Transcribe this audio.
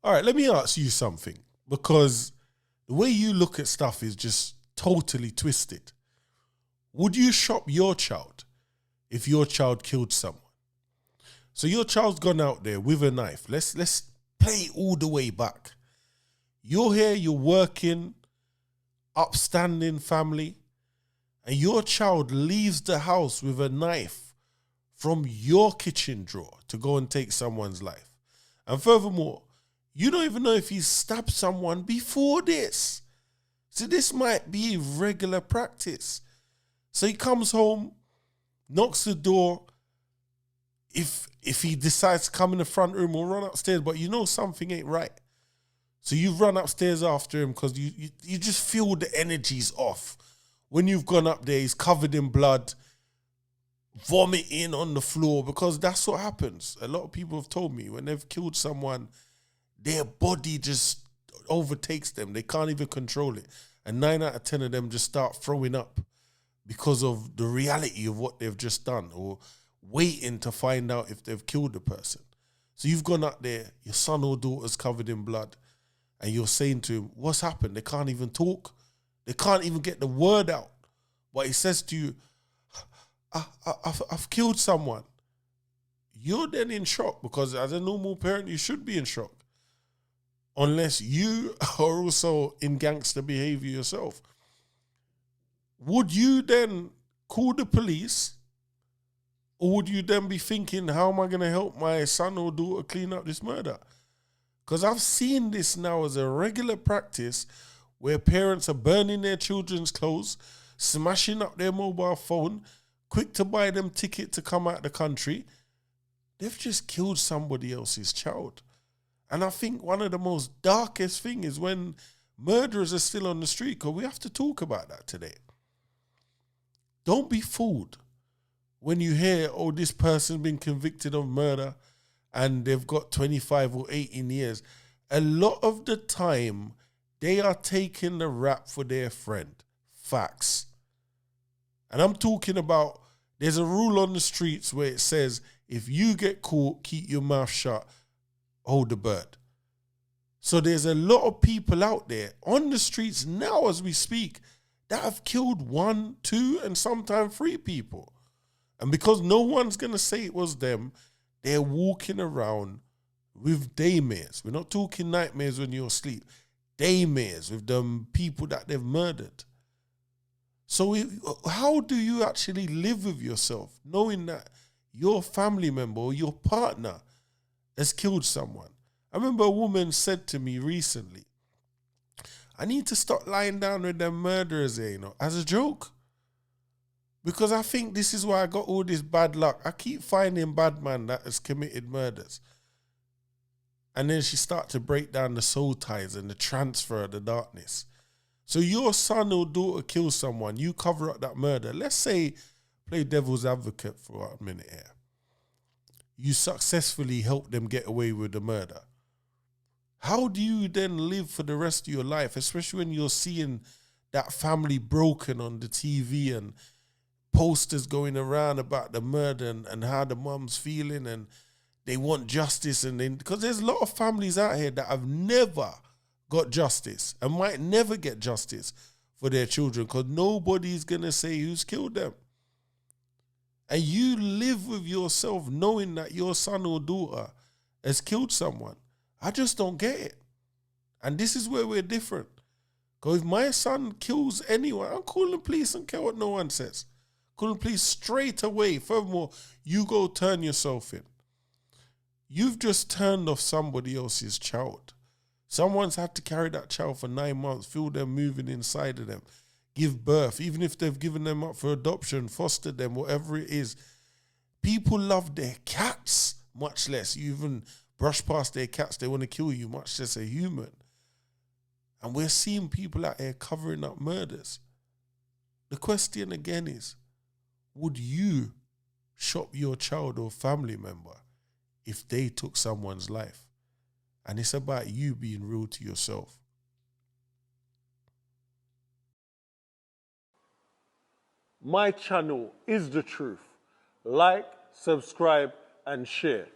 All right, let me ask you something, because the way you look at stuff is just totally twisted. Would you shop your child if your child killed someone? So your child's gone out there with a knife. Let's play all the way back. You're here, you're working, upstanding family, and your child leaves the house with a knife from your kitchen drawer to go and take someone's life. And furthermore, you don't even know if he's stabbed someone before this. So this might be regular practice. So he comes home, knocks the door. If he decides to come in the front room or run upstairs, but you know something ain't right. So you run upstairs after him because you just feel the energy's off. When you've gone up there, he's covered in blood, vomiting on the floor, because that's what happens. A lot of people have told me when they've killed someone, their body just overtakes them. They can't even control it. And 9 out of 10 of them just start throwing up because of the reality of what they've just done, or waiting to find out if they've killed the person. So you've gone up there, your son or daughter's covered in blood, and you're saying to him, what's happened? They can't even talk. They can't even get the word out. But he says to you, I've killed someone. You're then in shock, because as a normal parent, you should be in shock. Unless you are also in gangster behavior yourself. Would you then call the police? Or would you then be thinking, how am I going to help my son or daughter clean up this murder? Because I've seen this now as a regular practice where parents are burning their children's clothes, smashing up their mobile phone, quick to buy them ticket to come out of the country. They've just killed somebody else's child. And I think one of the most darkest things is when murderers are still on the street, because we have to talk about that today. Don't be fooled when you hear, oh, this person's been convicted of murder and they've got 25 or 18 years. A lot of the time, they are taking the rap for their friend. Facts. And I'm talking about, there's a rule on the streets where it says, if you get caught, keep your mouth shut, hold the bird. So there's a lot of people out there on the streets now as we speak that have killed 1, 2, and sometimes 3 people. And because no one's going to say it was them, they're walking around with daymares. We're not talking nightmares when you're asleep. Daymares with the people that they've murdered. So how do you actually live with yourself knowing that your family member or your partner has killed someone? I remember a woman said to me recently, I need to stop lying down with them murderers here, as a joke. Because I think this is why I got all this bad luck. I keep finding bad man that has committed murders. And then she starts to break down the soul ties and the transfer of the darkness. So your son or daughter kills someone, you cover up that murder. Let's say, play devil's advocate for a minute here. You successfully help them get away with the murder. How do you then live for the rest of your life, especially when you're seeing that family broken on the TV and posters going around about the murder and how the mum's feeling and they want justice, and then because there's a lot of families out here that have never got justice and might never get justice for their children because nobody's gonna say who's killed them. And you live with yourself knowing that your son or daughter has killed someone. I just don't get it. And this is where we're different. Because if my son kills anyone, I'm calling the police and care what no one says. Calling the police straight away. Furthermore, you go turn yourself in. You've just turned off somebody else's child. Someone's had to carry that child for 9 months, feel them moving inside of them, give birth, even if they've given them up for adoption, fostered them, whatever it is. People love their cats, much less. You even brush past their cats, they want to kill you, much less a human. And we're seeing people out here covering up murders. The question again is, would you shop your child or family member if they took someone's life? And it's about you being real to yourself. My channel is the truth. Like, subscribe, and share.